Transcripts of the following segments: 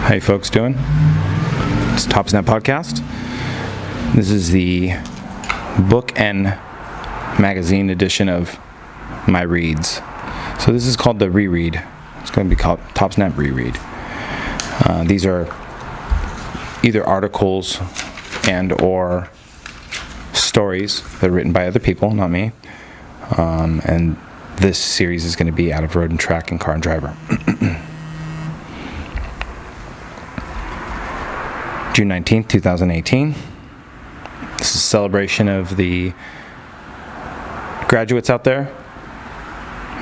How you folks doing? It's Topsnap podcast. This is the book and magazine edition of my reads. So this is called the reread. It's going to be called Topsnap reread. These are either articles and or stories that are written by other people, not me. And this series is going to be out of Road and Track and Car and Driver. June 19th, 2018. This is a celebration of the graduates out there.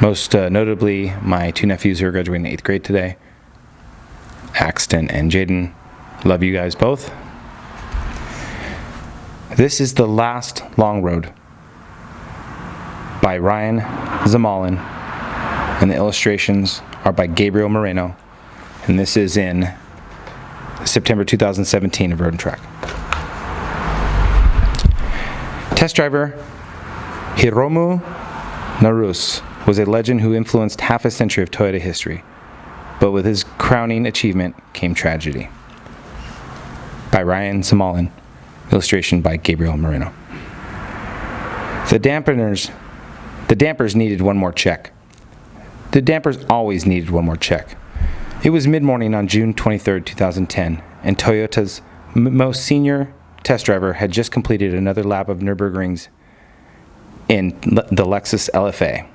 Most notably, my two nephews who are graduating 8th grade today. Axton and Jaden. Love you guys both. This is The Last Long Road by Ryan Zamalin, and the illustrations are by Gabriel Moreno, and this is in September 2017 of Road and Track. Test driver Hiromu Naruse was a legend who influenced half a century of Toyota history, but with his crowning achievement came tragedy. By Ryan Zamalin, illustration by Gabriel Moreno. The dampers needed one more check. The dampers always needed one more check. It was mid-morning on June 23, 2010, and Toyota's most senior test driver had just completed another lap of Nürburgrings in the Lexus LFA.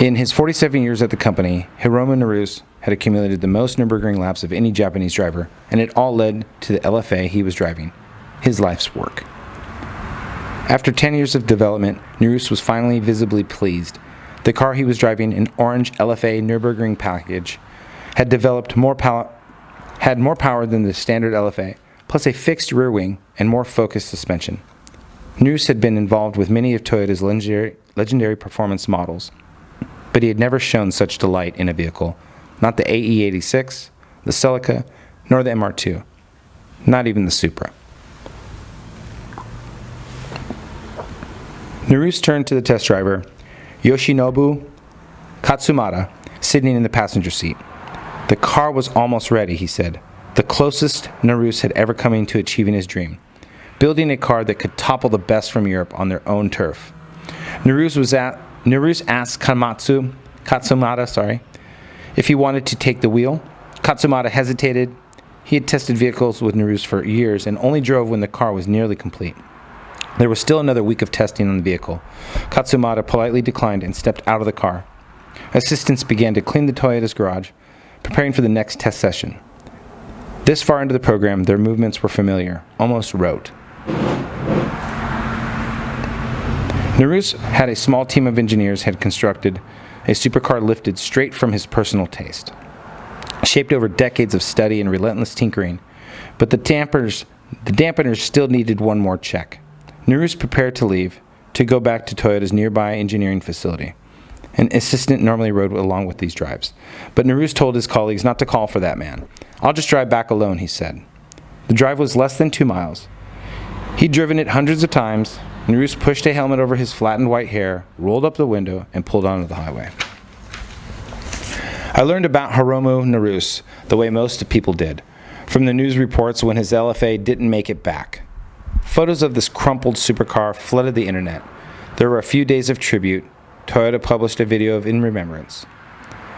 In his 47 years at the company, Hiromu Naruse had accumulated the most Nürburgring laps of any Japanese driver, and it all led to the LFA he was driving, his life's work. After 10 years of development, Naruse was finally visibly pleased. The car he was driving, an orange LFA Nürburgring package, had more power than the standard LFA, plus a fixed rear wing and more focused suspension. Naruse had been involved with many of Toyota's legendary performance models, but he had never shown such delight in a vehicle, not the AE86, the Celica, nor the MR2, not even the Supra. Naruse turned to the test driver, Yoshinobu Katsumata, sitting in the passenger seat. The car was almost ready, he said, the closest Naruse had ever come to achieving his dream, building a car that could topple the best from Europe on their own turf. Naruse asked Katsumata, if he wanted to take the wheel. Katsumata hesitated. He had tested vehicles with Naruse for years and only drove when the car was nearly complete. There was still another week of testing on the vehicle. Katsumata politely declined and stepped out of the car. Assistants began to clean the Toyota's garage, preparing for the next test session. This far into the program, their movements were familiar, almost rote. Naruse had a small team of engineers had constructed a supercar lifted straight from his personal taste, shaped over decades of study and relentless tinkering, but the dampeners still needed one more check. Naruse prepared to leave, to go back to Toyota's nearby engineering facility. An assistant normally rode along with these drives, but Naruse told his colleagues not to call for that man. I'll just drive back alone, he said. The drive was less than 2 miles. He'd driven it hundreds of times. Naruse pushed a helmet over his flattened white hair, rolled up the window, and pulled onto the highway. I learned about Hiromu Naruse the way most people did, from the news reports when his LFA didn't make it back. Photos of this crumpled supercar flooded the internet. There were a few days of tribute. Toyota published a video of in remembrance.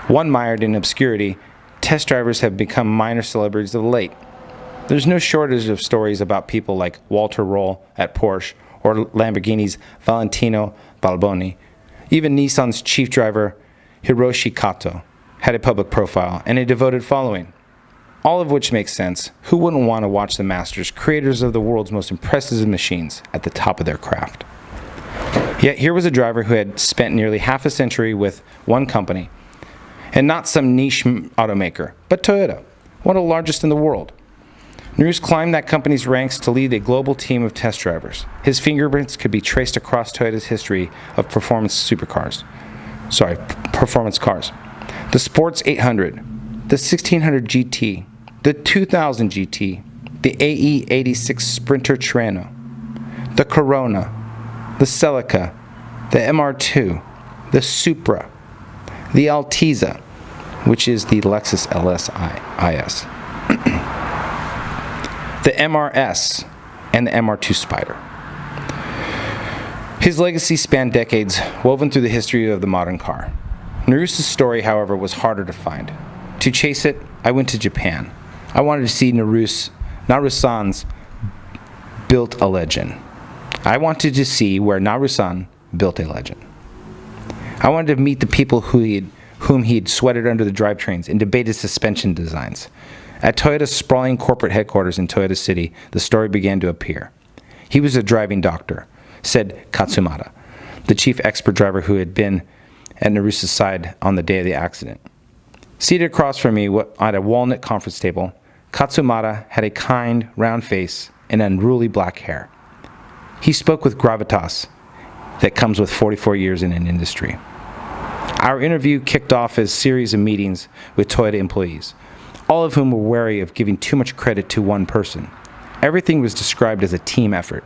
One mired in obscurity, test drivers have become minor celebrities of late. There's no shortage of stories about people like Walter Roll at Porsche or Lamborghini's Valentino Balboni. Even Nissan's chief driver, Hiroshi Kato, had a public profile and a devoted following. All of which makes sense. Who wouldn't want to watch the masters, creators of the world's most impressive machines, at the top of their craft? Yet here was a driver who had spent nearly half a century with one company, and not some niche automaker, but Toyota, one of the largest in the world. Naruse climbed that company's ranks to lead a global team of test drivers. His fingerprints could be traced across Toyota's history of performance cars. The Sports 800, the 1600 GT, the 2000 GT, the AE86 Sprinter Tirreno, the Corona, the Celica, the MR2, the Supra, the Altezza, which is the Lexus LS IS, the MRS, and the MR2 Spider. His legacy spanned decades, woven through the history of the modern car. Naruse's story, however, was harder to find. To chase it, I went to Japan. I wanted to see Narusan's built a legend. I wanted to see where Narusan built a legend. I wanted to meet the people whom he had sweated under the drivetrains and debated suspension designs. At Toyota's sprawling corporate headquarters in Toyota City, the story began to appear. He was a driving doctor, said Katsumata, the chief expert driver who had been at Naruse's side on the day of the accident. Seated across from me at a walnut conference table, Katsumata had a kind, round face and unruly black hair. He spoke with gravitas that comes with 44 years in an industry. Our interview kicked off a series of meetings with Toyota employees, all of whom were wary of giving too much credit to one person. Everything was described as a team effort,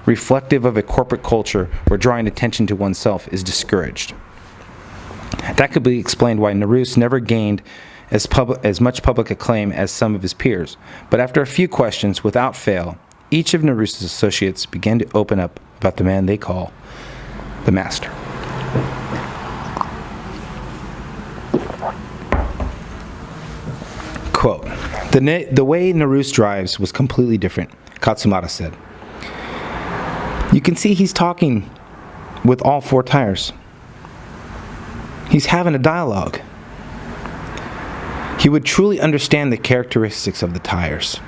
reflective of a corporate culture where drawing attention to oneself is discouraged. That could be explained why Naruse never gained as much public acclaim as some of his peers, but after a few questions, without fail, each of Naruse's associates began to open up about the man they call the master. Quote, the way Naruse drives was completely different, Katsumata said. You can see he's talking with all four tires. He's having a dialogue. He would truly understand the characteristics of the tires.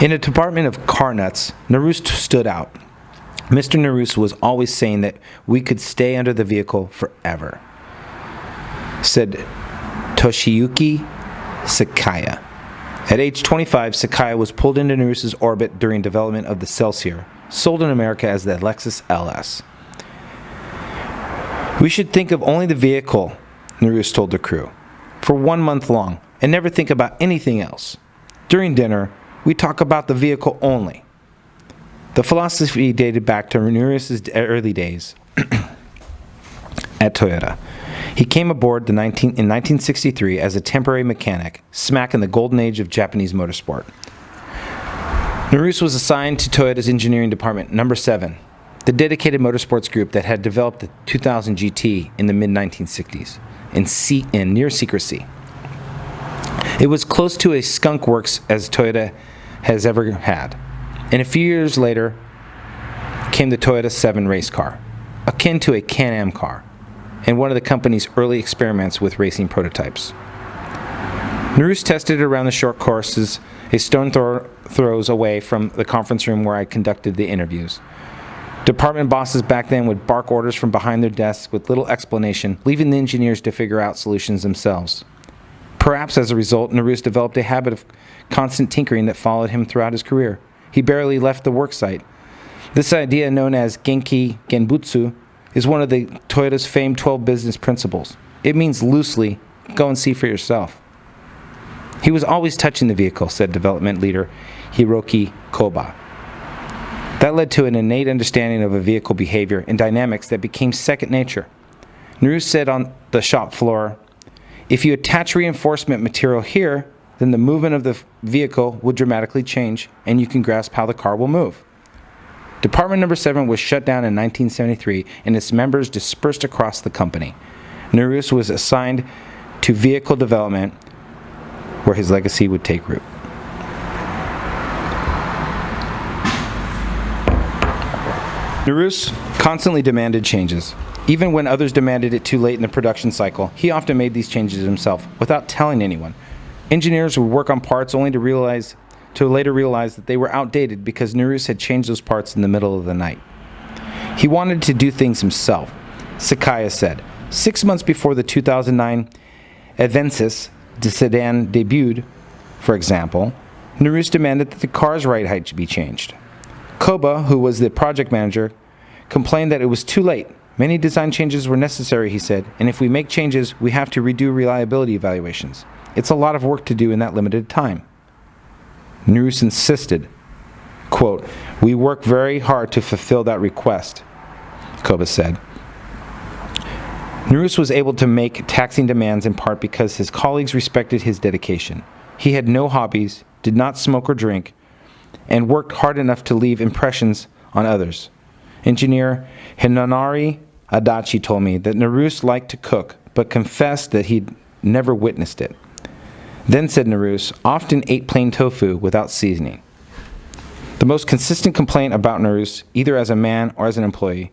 In a department of car nuts, Naruse stood out. Mr. Naruse was always saying that we could stay under the vehicle forever, said Toshiyuki Sakaya. At age 25, Sakaya was pulled into Naruse's orbit during development of the Celsior, sold in America as the Lexus LS. We should think of only the vehicle, Naruse told the crew, for 1 month long, and never think about anything else. During dinner, we talk about the vehicle only. The philosophy dated back to Naruse's early days at Toyota. He came aboard in 1963 as a temporary mechanic, smack in the golden age of Japanese motorsport. Naruse was assigned to Toyota's engineering department, number 7, the dedicated motorsports group that had developed the 2000 GT in the mid-1960s, in near secrecy. It was close to a skunk works as Toyota has ever had. And a few years later came the Toyota 7 race car, akin to a Can-Am car, and one of the company's early experiments with racing prototypes. Naruse tested it around the short courses, a stone throws away from the conference room where I conducted the interviews. Department bosses back then would bark orders from behind their desks with little explanation, leaving the engineers to figure out solutions themselves. Perhaps as a result, Naruse developed a habit of constant tinkering that followed him throughout his career. He barely left the work site. This idea, known as Genki Genbutsu, is one of the Toyota's famed 12 business principles. It means loosely, go and see for yourself. He was always touching the vehicle, said development leader Hiroki Koba. That led to an innate understanding of a vehicle behavior and dynamics that became second nature. Naruse said on the shop floor, if you attach reinforcement material here, then the movement of the vehicle will dramatically change and you can grasp how the car will move. Department number 7 was shut down in 1973 and its members dispersed across the company. Naruse was assigned to vehicle development where his legacy would take root. Naruse constantly demanded changes. Even when others demanded it too late in the production cycle, he often made these changes himself without telling anyone. Engineers would work on parts only to later realize that they were outdated because Naruse had changed those parts in the middle of the night. He wanted to do things himself, Sakaya said. 6 months before the 2009 Avensis Sedan debuted, for example, Naruse demanded that the car's ride height should be changed. Koba, who was the project manager, complained that it was too late. Many design changes were necessary, he said, and if we make changes, we have to redo reliability evaluations. It's a lot of work to do in that limited time. Naruse insisted, quote, we work very hard to fulfill that request, Koba said. Naruse was able to make taxing demands in part because his colleagues respected his dedication. He had no hobbies, did not smoke or drink, and worked hard enough to leave impressions on others. Engineer Hinonari Adachi told me that Naruse liked to cook, but confessed that he'd never witnessed it. Then, said Naruse, often ate plain tofu without seasoning. The most consistent complaint about Naruse, either as a man or as an employee,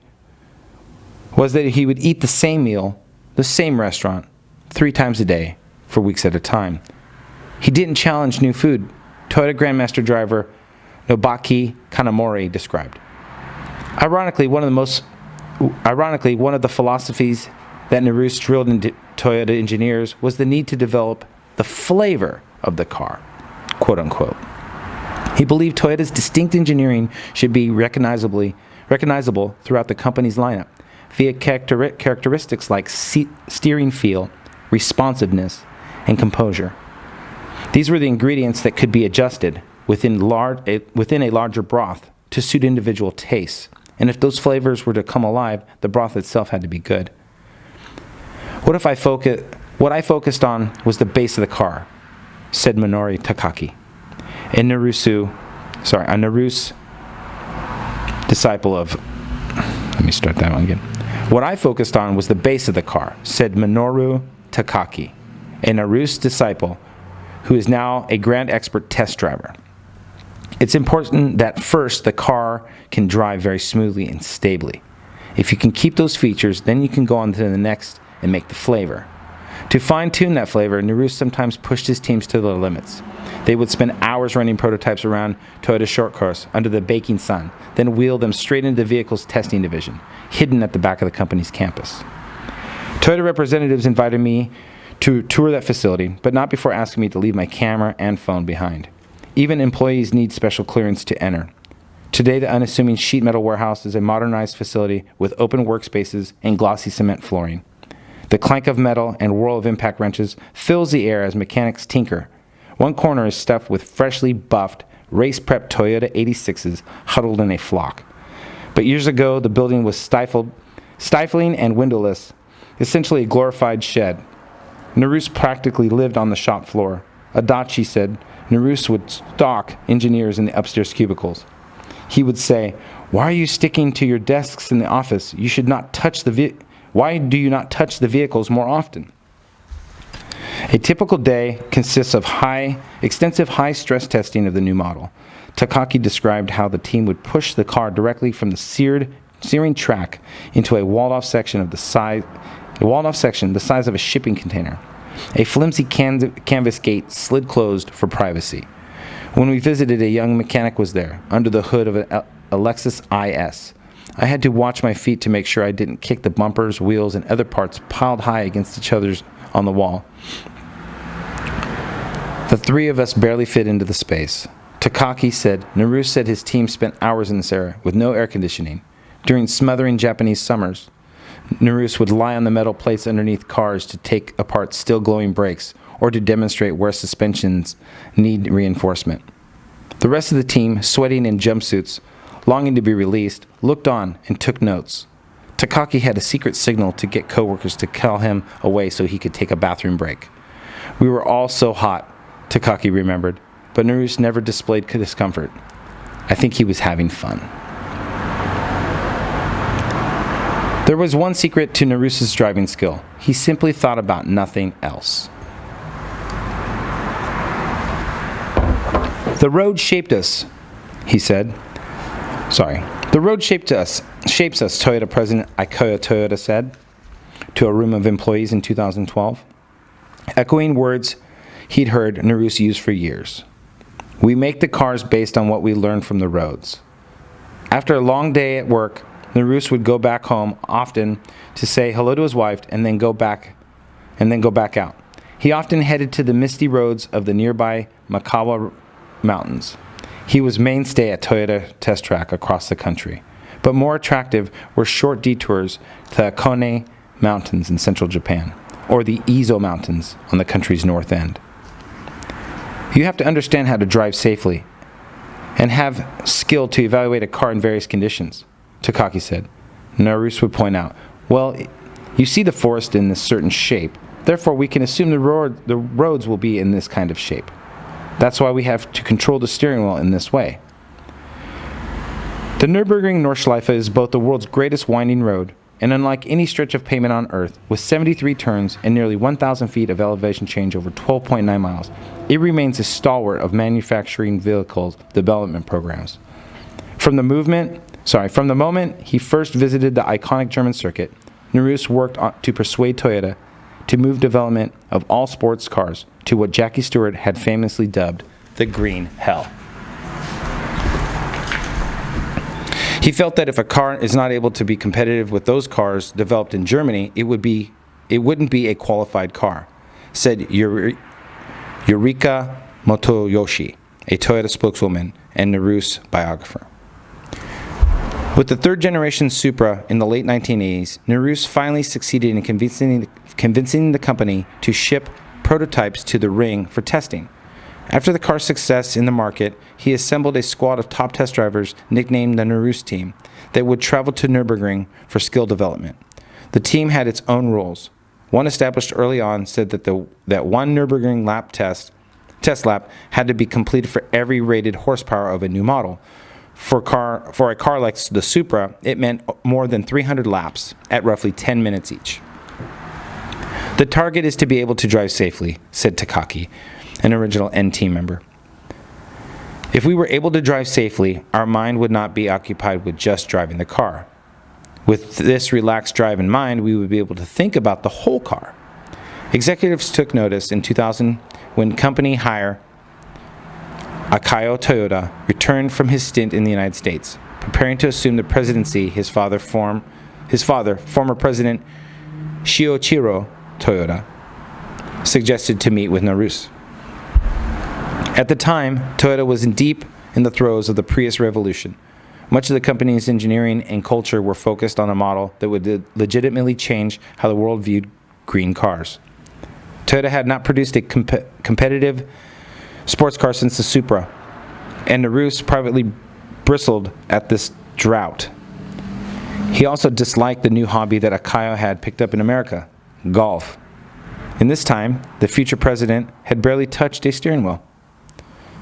was that he would eat the same meal, the same restaurant, 3 times a day for weeks at a time. He didn't challenge new food, Toyota Grandmaster driver Nobaki Kanamori described. Ironically, one of the philosophies that Naruse drilled into Toyota engineers was the need to develop the flavor of the car, quote unquote. He believed Toyota's distinct engineering should be recognizable throughout the company's lineup via characteristics like steering feel, responsiveness, and composure. These were the ingredients that could be adjusted within a larger broth to suit individual tastes. And if those flavors were to come alive, the broth itself had to be good. What I focused on was the base of the car, said Minori Takaki, a Naruse disciple of... Let me start that one again. What I focused on was the base of the car, said Minoru Takaki, a Naruse disciple who is now a grand expert test driver. It's important that first the car can drive very smoothly and stably. If you can keep those features, then you can go on to the next and make the flavor. To fine-tune that flavor, Naruse sometimes pushed his teams to their limits. They would spend hours running prototypes around Toyota's short course under the baking sun, then wheel them straight into the vehicle's testing division, hidden at the back of the company's campus. Toyota representatives invited me to tour that facility, but not before asking me to leave my camera and phone behind. Even employees need special clearance to enter. Today, the unassuming sheet metal warehouse is a modernized facility with open workspaces and glossy cement flooring. The clank of metal and whirl of impact wrenches fills the air as mechanics tinker. One corner is stuffed with freshly buffed, race-prepped Toyota 86s huddled in a flock. But years ago, the building was stifling and windowless, essentially a glorified shed. Naruse practically lived on the shop floor. Adachi said Naruse would stalk engineers in the upstairs cubicles. He would say, "Why are you sticking to your desks in the office? You should not touch Why do you not touch the vehicles more often?" A typical day consists of extensive high-stress testing of the new model. Takaki described how the team would push the car directly from the searing track into a walled-off section the size of a shipping container. A flimsy canvas gate slid closed for privacy. When we visited, a young mechanic was there, under the hood of a Lexus IS. I had to watch my feet to make sure I didn't kick the bumpers, wheels, and other parts piled high against each other's on the wall. The 3 of us barely fit into the space. Takaki said Naruse said his team spent hours in this area with no air conditioning. During smothering Japanese summers, Naruse would lie on the metal plates underneath cars to take apart still glowing brakes or to demonstrate where suspensions need reinforcement. The rest of the team, sweating in jumpsuits, longing to be released, looked on and took notes. Takaki had a secret signal to get coworkers to call him away so he could take a bathroom break. We were all so hot, Takaki remembered, but Naruse never displayed discomfort. I think he was having fun. There was one secret to Naruse's driving skill. He simply thought about nothing else. The road shaped us, he said. The road shapes us, Toyota President Ikoya Toyota said to a room of employees in 2012, echoing words he'd heard Naruse use for years. We make the cars based on what we learn from the roads. After a long day at work, Naruse would go back home often to say hello to his wife and then go back out. He often headed to the misty roads of the nearby Makawa Mountains. He was mainstay at Toyota Test Track across the country, but more attractive were short detours to the Kone Mountains in central Japan, or the Izo Mountains on the country's north end. You have to understand how to drive safely and have skill to evaluate a car in various conditions, Takaki said. Naruse would point out, well, You see the forest in this certain shape. Therefore, we can assume the roads will be in this kind of shape. That's why we have to control the steering wheel in this way. The Nürburgring Nordschleife is both the world's greatest winding road, and unlike any stretch of pavement on Earth, with 73 turns and nearly 1,000 feet of elevation change over 12.9 miles, it remains a stalwart of manufacturing vehicles development programs. From the moment he first visited the iconic German circuit, Naruse worked to persuade Toyota to move development of all sports cars to what Jackie Stewart had famously dubbed the Green Hell. He felt that if a car is not able to be competitive with those cars developed in Germany, it wouldn't be a qualified car, said Yurika Motoyoshi, a Toyota spokeswoman and Naruse biographer. With the third-generation Supra in the late 1980s, Naruse finally succeeded in convincing the company to ship prototypes to the ring for testing. After the car's success in the market, he assembled a squad of top test drivers nicknamed the Naruse team that would travel to Nürburgring for skill development. The team had its own rules. One established early on said that one Nürburgring test lap had to be completed for every rated horsepower of a new model. For a car like the Supra, it meant more than 300 laps at roughly 10 minutes each. The target is to be able to drive safely, said Takaki, an original N team member. If we were able to drive safely, our mind would not be occupied with just driving the car. With this relaxed drive in mind, we would be able to think about the whole car. Executives took notice in 2000 when company hire Akio Toyoda returned from his stint in the United States, preparing to assume the presidency. His father, former President Shoichiro Toyoda, suggested to meet with Naruse. At the time, Toyota was deep in the throes of the Prius revolution. Much of the company's engineering and culture were focused on a model that would legitimately change how the world viewed green cars. Toyota had not produced a competitive sports car since the Supra, and Naruse privately bristled at this drought. He also disliked the new hobby that Akio had picked up in America, golf. In this time, the future president had barely touched a steering wheel.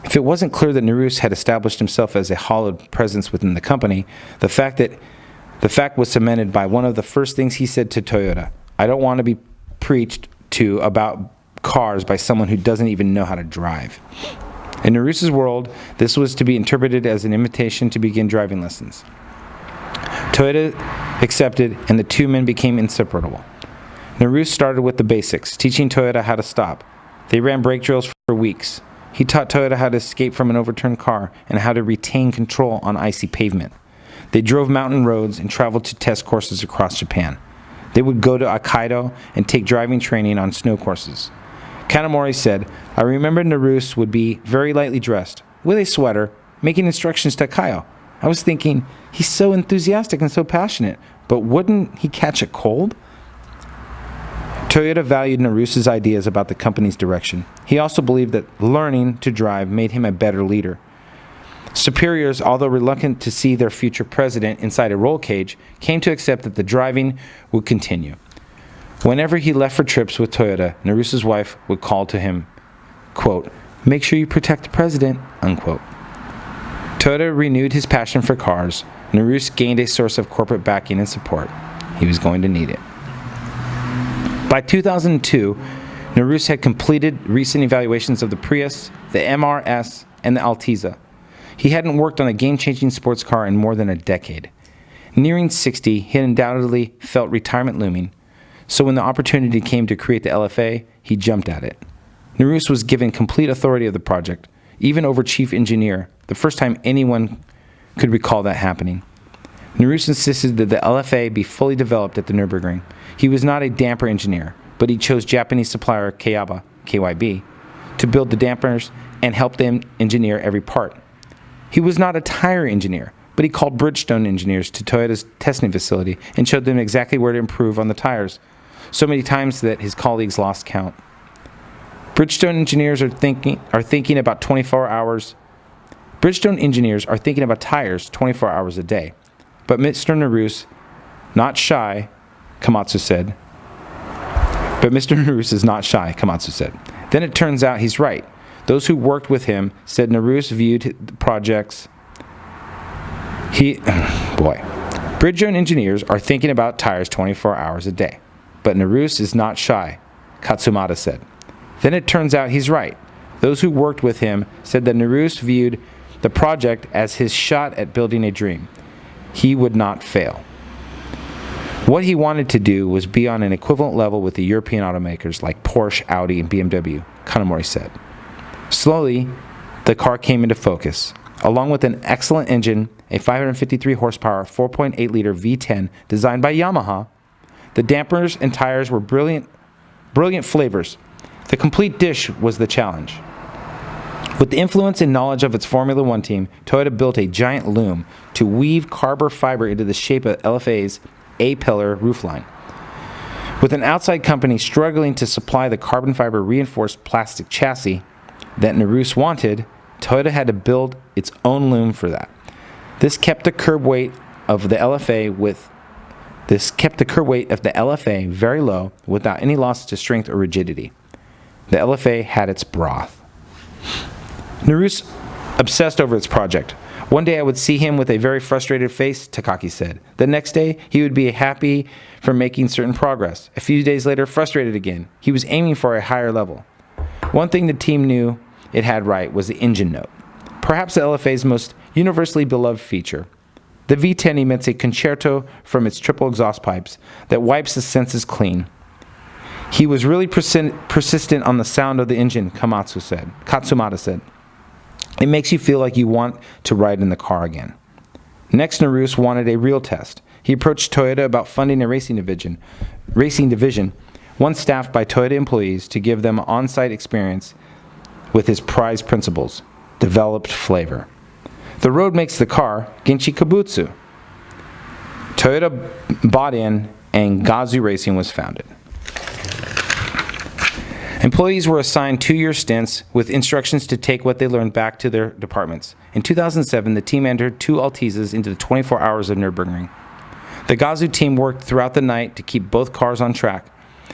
If it wasn't clear that Naruse had established himself as a hallowed presence within the company, the fact was cemented by one of the first things he said to Toyota: "I don't want to be preached to about cars by someone who doesn't even know how to drive." In Naruse's world, this was to be interpreted as an invitation to begin driving lessons. Toyota accepted, and the two men became inseparable. Naruse started with the basics, teaching Toyota how to stop. They ran brake drills for weeks. He taught Toyota how to escape from an overturned car and how to retain control on icy pavement. They drove mountain roads and traveled to test courses across Japan. They would go to Hokkaido and take driving training on snow courses. Kanamori said, "I remember Naruse would be very lightly dressed, with a sweater, making instructions to Akio. I was thinking, he's so enthusiastic and so passionate, but wouldn't he catch a cold?" Toyota valued Naruse's ideas about the company's direction. He also believed that learning to drive made him a better leader. Superiors, although reluctant to see their future president inside a roll cage, came to accept that the driving would continue. Whenever he left for trips with Toyota, Naruse's wife would call to him, quote, "Make sure you protect the president," unquote. Toyota renewed his passion for cars. Naruse gained a source of corporate backing and support. He was going to need it. By 2002, Naruse had completed recent evaluations of the Prius, the MRS, and the Altezza. He hadn't worked on a game-changing sports car in more than a decade. Nearing 60, he undoubtedly felt retirement looming, so when the opportunity came to create the LFA, he jumped at it. Naruse was given complete authority of the project, even over chief engineer, the first time anyone could recall that happening. Naruse insisted that the LFA be fully developed at the Nürburgring. He was not a damper engineer, but he chose Japanese supplier KYB to build the dampers and help them engineer every part. He was not a tire engineer, but he called Bridgestone engineers to Toyota's testing facility and showed them exactly where to improve on the tires, so many times that his colleagues lost count. Bridgestone engineers are thinking about 24 hours. Bridgestone engineers are thinking about tires 24 hours a day. But Mr. Naruse, not shy, Komatsu said, But Mr. Naruse is not shy, Komatsu said. Then it turns out he's right. Those who worked with him said Naruse viewed the projects. Bridgestone engineers are thinking about tires 24 hours a day. But Naruse is not shy, Katsumata said. Then it turns out he's right. Those who worked with him said that Naruse viewed the project as his shot at building a dream. He would not fail. What he wanted to do was be on an equivalent level with the European automakers like Porsche, Audi, and BMW, Kanamori said. Slowly, the car came into focus. Along with an excellent engine, a 553 horsepower 4.8-liter V10 designed by Yamaha, the dampers and tires were brilliant flavors. The complete dish was the challenge. With the influence and knowledge of its Formula One team, Toyota built a giant loom to weave carbon fiber into the shape of LFA's A-pillar roofline. With an outside company struggling to supply the carbon fiber reinforced plastic chassis that Naruse wanted, Toyota had to build its own loom for that. This kept the curb weight of the LFA very low without any loss to strength or rigidity. The LFA had its broth. Naruse obsessed over its project. One day I would see him with a very frustrated face, Takaki said. The next day, he would be happy for making certain progress. A few days later, frustrated again. He was aiming for a higher level. One thing the team knew it had right was the engine note. Perhaps the LFA's most universally beloved feature. The V10 emits a concerto from its triple exhaust pipes that wipes the senses clean. He was really persistent on the sound of the engine, Katsumata said. It makes you feel like you want to ride in the car again. Next, Naruse wanted a real test. He approached Toyota about funding a racing division, one staffed by Toyota employees to give them on-site experience with his prized principles, developed flavor. The road makes the car, Genchi Kabutsu. Toyota bought in, and Gazoo Racing was founded. Employees were assigned 2-year stints with instructions to take what they learned back to their departments. In 2007, the team entered 2 Altezas into the 24 hours of Nürburgring. The Gazoo team worked throughout the night to keep both cars on track,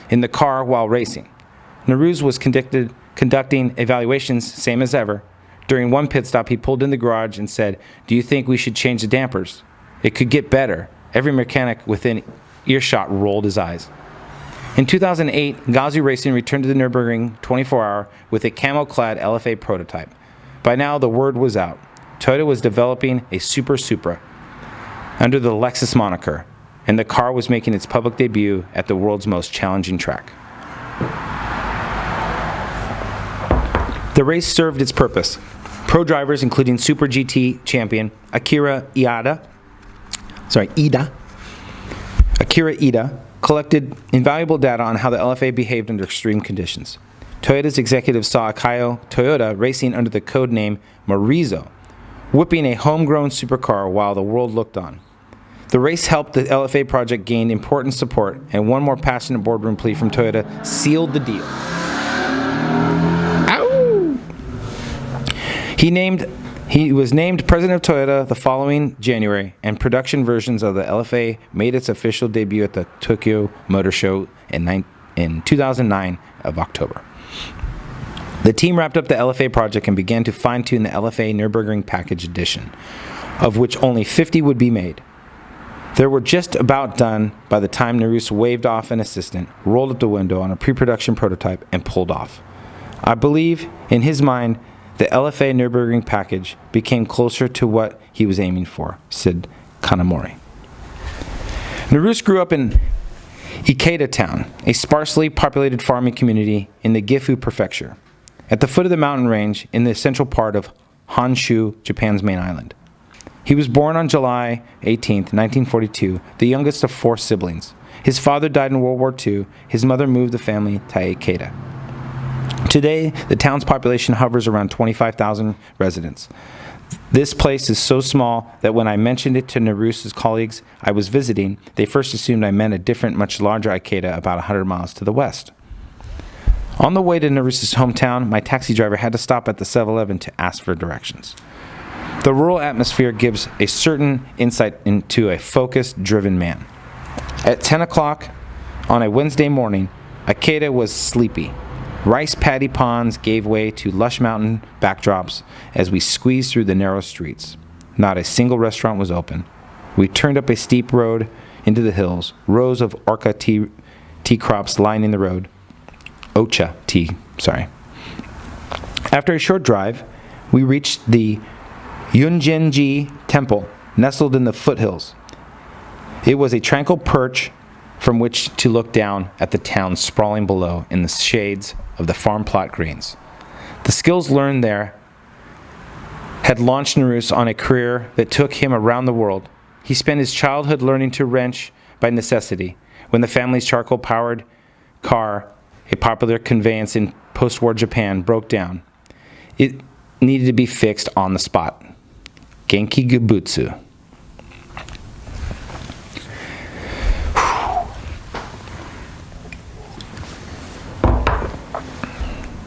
in the car while racing. Naruse was conducting evaluations, same as ever. During one pit stop, he pulled in the garage and said, "Do you think we should change the dampers? It could get better." Every mechanic within earshot rolled his eyes. In 2008, Gazoo Racing returned to the Nürburgring 24-hour with a camo-clad LFA prototype. By now, the word was out. Toyota was developing a Supra under the Lexus moniker, and the car was making its public debut at the world's most challenging track. The race served its purpose. Pro drivers, including Super GT champion Akira Ida, collected invaluable data on how the LFA behaved under extreme conditions. Toyota's executives saw Akayo Toyota racing under the code name Marizo, whipping a homegrown supercar while the world looked on. The race helped the LFA project gain important support, and one more passionate boardroom plea from Toyota sealed the deal. Ow! He was named president of Toyota the following January, and production versions of the LFA made its official debut at the Tokyo Motor Show in 2009 of October. The team wrapped up the LFA project and began to fine-tune the LFA Nürburgring Package Edition, of which only 50 would be made. They were just about done by the time Naruse waved off an assistant, rolled up the window on a pre-production prototype, and pulled off. I believe, in his mind, the LFA Nürburgring package became closer to what he was aiming for, said Kanamori. Naruse grew up in Ikeda Town, a sparsely populated farming community in the Gifu Prefecture, at the foot of the mountain range in the central part of Honshu, Japan's main island. He was born on July 18, 1942, the youngest of 4 siblings. His father died in World War II. His mother moved the family to Ikeda. Today, the town's population hovers around 25,000 residents. This place is so small that when I mentioned it to Naruse's colleagues I was visiting, they first assumed I meant a different, much larger Ikeda about 100 miles to the west. On the way to Naruse's hometown, my taxi driver had to stop at the 7-Eleven to ask for directions. The rural atmosphere gives a certain insight into a focused, driven man. At 10 o'clock on a Wednesday morning, Ikeda was sleepy. Rice paddy ponds gave way to lush mountain backdrops as we squeezed through the narrow streets. Not a single restaurant was open. We turned up a steep road into the hills, rows of orcha tea crops lining the road. Ocha tea, sorry. After a short drive, we reached the Yunjenji Temple, nestled in the foothills. It was a tranquil perch from which to look down at the town sprawling below in the shades of the farm plot greens. The skills learned there had launched Naruse on a career that took him around the world. He spent his childhood learning to wrench by necessity. When the family's charcoal-powered car, a popular conveyance in post-war Japan, broke down, it needed to be fixed on the spot. Genki Gubutsu.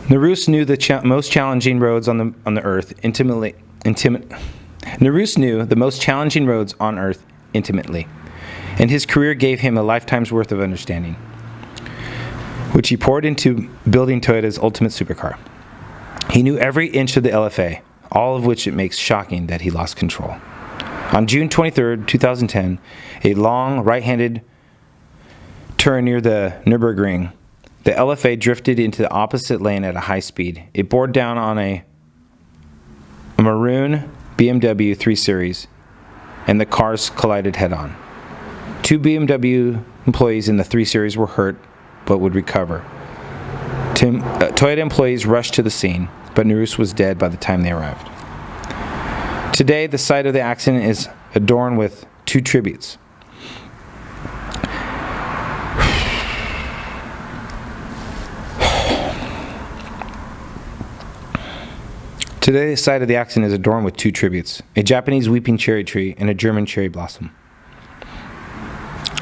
Naruse knew the most challenging roads on the earth intimately. Naruse knew the most challenging roads on earth intimately, and his career gave him a lifetime's worth of understanding, which he poured into building Toyota's ultimate supercar. He knew every inch of the LFA, all of which it makes shocking that he lost control. On June 23, 2010, a long right-handed turn near the Nürburgring, the LFA drifted into the opposite lane at a high speed. It bore down on a maroon BMW 3 Series, and the cars collided head-on. 2 BMW employees in the 3 Series were hurt, but would recover. Toyota employees rushed to the scene, but Naruse was dead by the time they arrived. Today, the site of the accident is adorned with 2 tributes. Today, the site of the accident is adorned with 2 tributes, a Japanese weeping cherry tree and a German cherry blossom.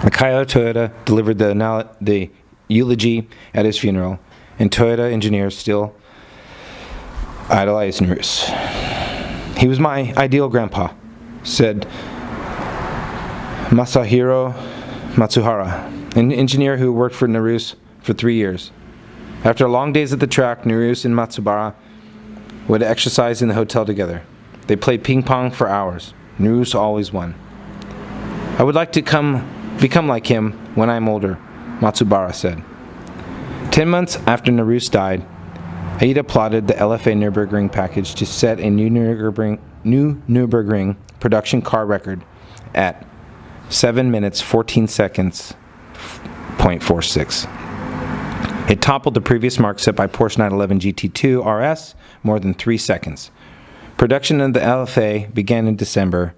Akio Toyoda delivered the eulogy at his funeral, and Toyota engineers still idolize Naruse. He was my ideal grandpa, said Masahiro Matsuhara, an engineer who worked for Naruse for 3 years. After long days at the track, Naruse and Matsubara would exercise in the hotel together. They played ping pong for hours. Naruse always won. I would like to become like him when I'm older, Matsubara said. 10 months after Naruse died, Aida plotted the LFA Nürburgring package to set a new Nürburgring production car record at 7 minutes 14 seconds .46. It toppled the previous mark set by Porsche 911 GT2 RS more than 3 seconds. Production of the LFA began in December,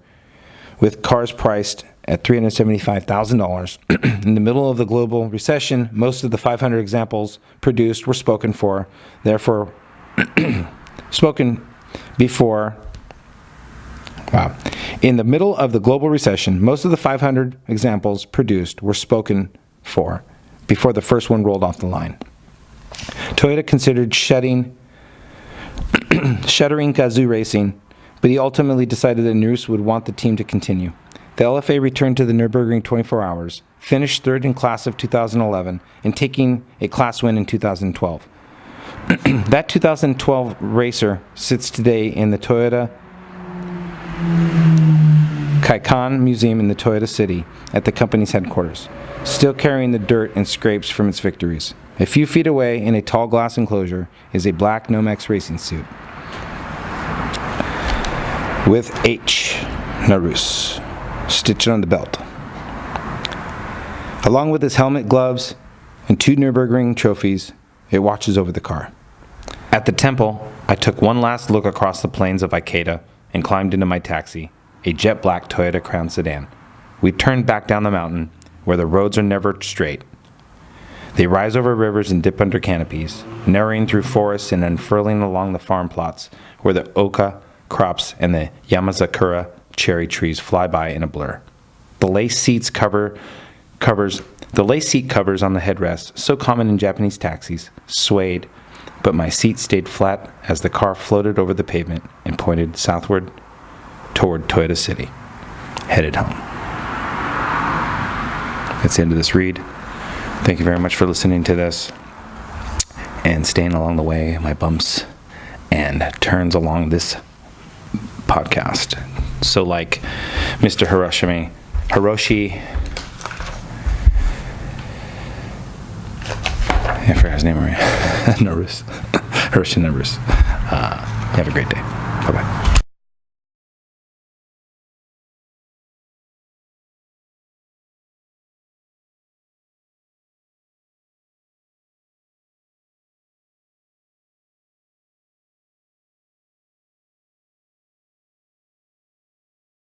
with cars priced at $375,000. In the middle of the global recession, most of the 500 examples produced were spoken for, therefore, spoken before. Wow. In the middle of the global recession, most of the 500 examples produced were spoken for before the first one rolled off the line. Toyota considered shuttering Gazoo racing, but he ultimately decided that Naruse would want the team to continue. The LFA returned to the Nürburgring 24 hours, finished third in class of 2011, and taking a class win in 2012. That 2012 racer sits today in the Toyota Kaikan Museum in the Toyota City at the company's headquarters, still carrying the dirt and scrapes from its victories. A few feet away in a tall glass enclosure is a black Nomex racing suit with H. Naruse stitched on the belt, along with his helmet, gloves, and 2 Nürburgring trophies. It watches over the car. At the temple, I took one last look across the plains of Ikeda and climbed into my taxi, a jet black Toyota Crown sedan. We turned back down the mountain, where the roads are never straight. They rise over rivers and dip under canopies, narrowing through forests and unfurling along the farm plots, where the oka crops and the Yamazakura cherry trees fly by in a blur. The lace seat covers on the headrest, so common in Japanese taxis, swayed, but my seat stayed flat as the car floated over the pavement and pointed southward toward Toyota City, headed home. That's the end of this read. Thank you very much for listening to this and staying along the way, my bumps and turns along this podcast. So like Mr. Hiroshi, I forgot his name already. Hiroshi Naruse. Have a great day. Bye-bye.